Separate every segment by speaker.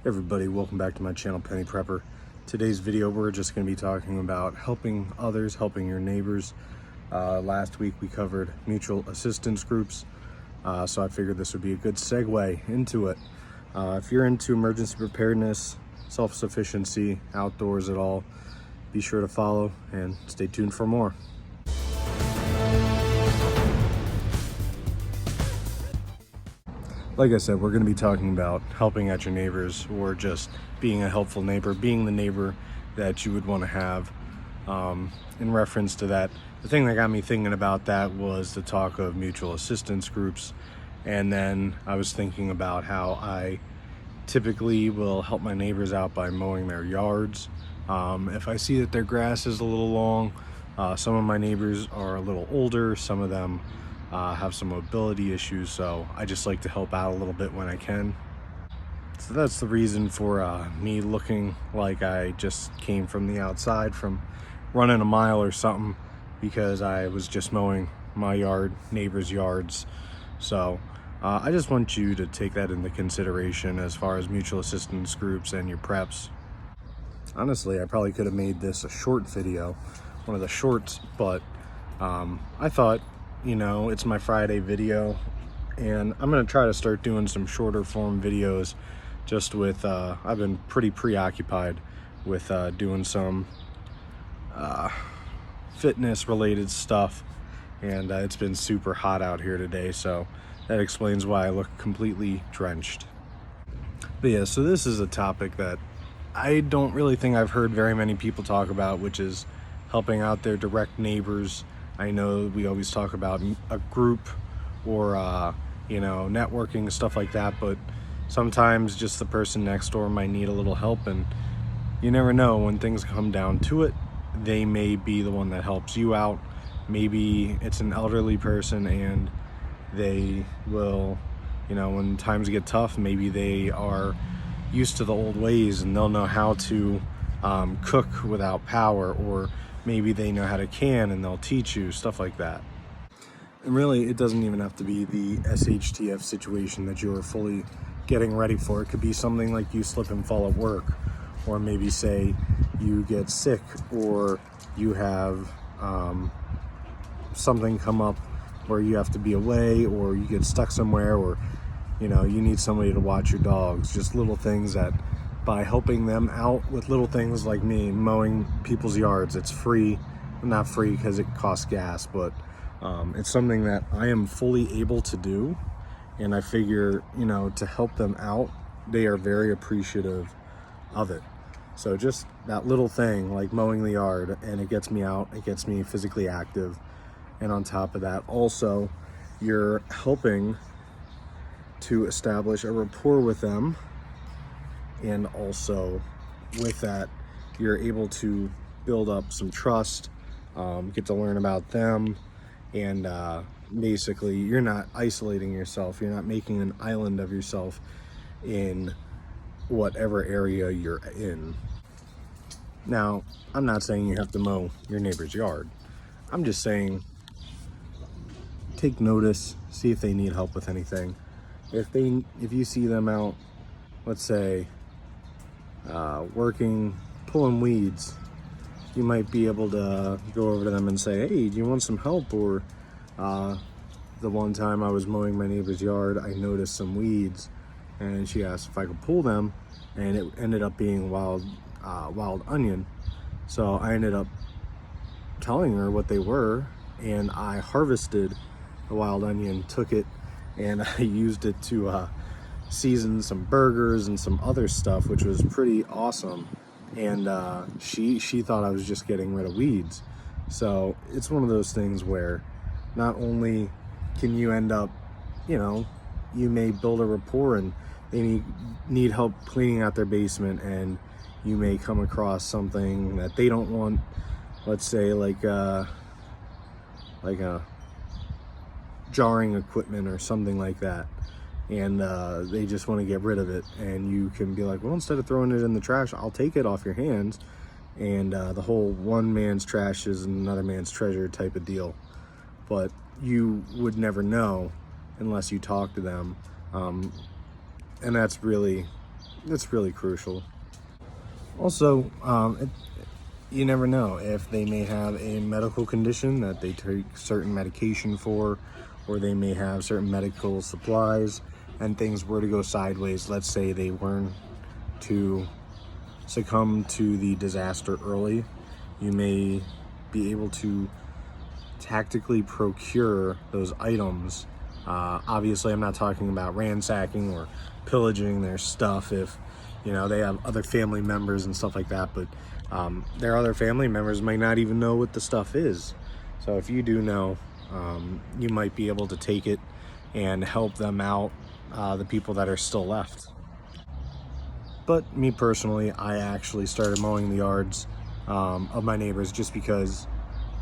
Speaker 1: Everybody, welcome back to my channel, Penny Prepper. Today's video, we're just going to be talking about helping others, helping your neighbors. Last week we covered mutual assistance groups, so I figured this would be a good segue into it. If you're into emergency preparedness, self-sufficiency, outdoors at all, be sure to follow and stay tuned for more. Like I said, we're going to be talking about helping out your neighbors, or just being a helpful neighbor, being the neighbor that you would want to have. In reference to that, the thing that got me thinking about that was the talk of mutual assistance groups. And then I was thinking about how I typically will help my neighbors out by mowing their yards. If I see that their grass is a little long, some of my neighbors are a little older, some of them have some mobility issues, so I just like to help out a little bit when I can. So that's the reason for me looking like I just came from the outside from running a mile or something, because I was just mowing my yard, neighbors' yards. So I just want you to take that into consideration as far as mutual assistance groups and your preps. Honestly, I probably could have made this a short video, one of the shorts, but I thought, you know, it's my Friday video, and I'm gonna try to start doing some shorter form videos, just with I've been pretty preoccupied with doing some fitness related stuff, and it's been super hot out here today, so that explains why I look completely drenched. But yeah, so this is a topic that I don't really think I've heard very many people talk about, which is helping out their direct neighbors. I know we always talk about a group or you know, networking, stuff like that, but sometimes just the person next door might need a little help, and you never know, when things come down to it, they may be the one that helps you out. Maybe it's an elderly person and they will, you know, when times get tough, maybe they are used to the old ways and they'll know how to cook without power, or maybe they know how to can and they'll teach you, stuff like that. And really, it doesn't even have to be the SHTF situation that you're fully getting ready for. It could be something like you slip and fall at work, or maybe say you get sick, or you have something come up where you have to be away, or you get stuck somewhere, or you know, you need somebody to watch your dogs. Just little things that, by helping them out with little things like me mowing people's yards, it's free. Not free because it costs gas, but it's something that I am fully able to do, and I figure, you know, to help them out, they are very appreciative of it. So just that little thing like mowing the yard, and it gets me out, it gets me physically active, and on top of that, also you're helping to establish a rapport with them, and also with that you're able to build up some trust, get to learn about them, and basically you're not isolating yourself, you're not making an island of yourself in whatever area you're in. Now, I'm not saying you have to mow your neighbor's yard. I'm just saying, take notice, see if they need help with anything. If you see them out, let's say, working, pulling weeds, you might be able to go over to them and say, hey, do you want some help? Or the one time I was mowing my neighbor's yard, I noticed some weeds, and she asked if I could pull them, and it ended up being wild onion. So I ended up telling her what they were, and I harvested the wild onion, took it, and I used it to season some burgers and some other stuff, which was pretty awesome. And she thought I was just getting rid of weeds. So it's one of those things where not only can you end up, you know, you may build a rapport, and they need help cleaning out their basement, and you may come across something that they don't want, let's say like a jarring equipment or something like that, and they just want to get rid of it, and you can be like, well, instead of throwing it in the trash, I'll take it off your hands. And the whole one man's trash is another man's treasure type of deal. But you would never know unless you talk to them, and that's really It's really crucial. Also, you never know if they may have a medical condition that they take certain medication for, or they may have certain medical supplies, and things were to go sideways. Let's say they weren't to succumb to the disaster early. You may be able to tactically procure those items. Obviously, I'm not talking about ransacking or pillaging their stuff if, you know, they have other family members and stuff like that, but their other family members might not even know what the stuff is. So if you do know, you might be able to take it and help them out, the people that are still left. But me personally, I actually started mowing the yards of my neighbors just because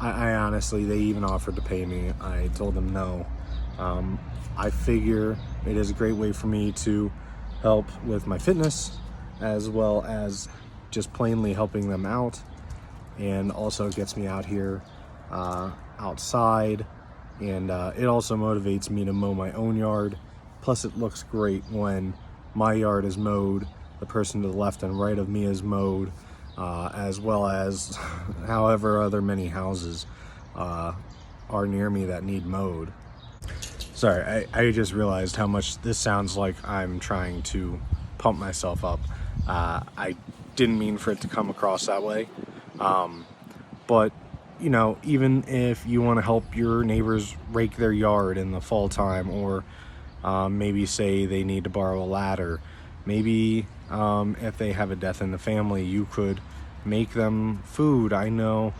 Speaker 1: I honestly, they even offered to pay me. I told them no. I figure it is a great way for me to help with my fitness, as well as just plainly helping them out. And also gets me out here outside, and it also motivates me to mow my own yard. Plus it looks great when my yard is mowed, the person to the left and right of me is mowed, as well as however other many houses are near me that need mowed. Sorry, I just realized how much this sounds like I'm trying to pump myself up. I didn't mean for it to come across that way. But, you know, even if you want to help your neighbors rake their yard in the fall time, or maybe say they need to borrow a ladder, maybe if they have a death in the family, you could make them food. I know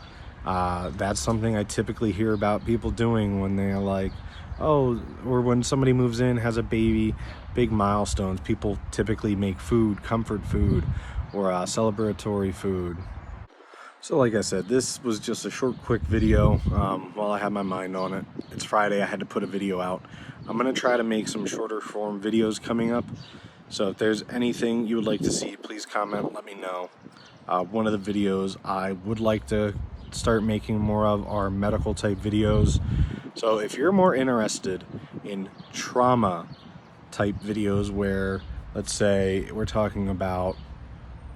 Speaker 1: that's something I typically hear about people doing when they're like, oh, or when somebody moves in, has a baby, big milestones, people typically make food, comfort food, or celebratory food. So like I said, this was just a short, quick video while I had my mind on it. It's Friday, I had to put a video out. I'm going to try to make some shorter form videos coming up. So if there's anything you would like to see, please comment, let me know. One of the videos I would like to start making more of are medical type videos. So if you're more interested in trauma type videos where, let's say, we're talking about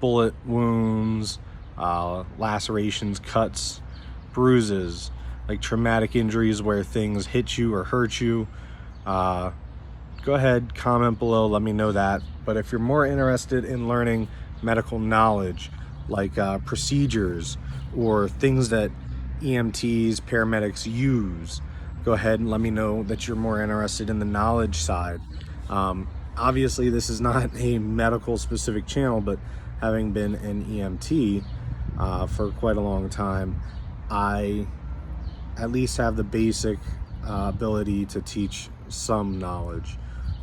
Speaker 1: bullet wounds, lacerations, cuts, bruises, like traumatic injuries where things hit you or hurt you, go ahead, comment below, let me know that. But if you're more interested in learning medical knowledge, like procedures or things that EMTs, paramedics use, go ahead and let me know that you're more interested in the knowledge side. Obviously, this is not a medical specific channel, but having been an EMT for quite a long time, I at least have the basic ability to teach some knowledge.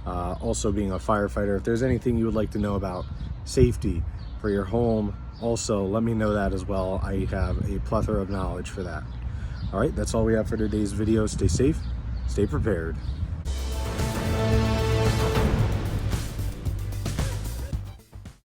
Speaker 1: Also being a firefighter, if there's anything you would like to know about safety for your home, also let me know that as well. I have a plethora of knowledge for that. All right, that's all we have for today's video. Stay safe, stay prepared.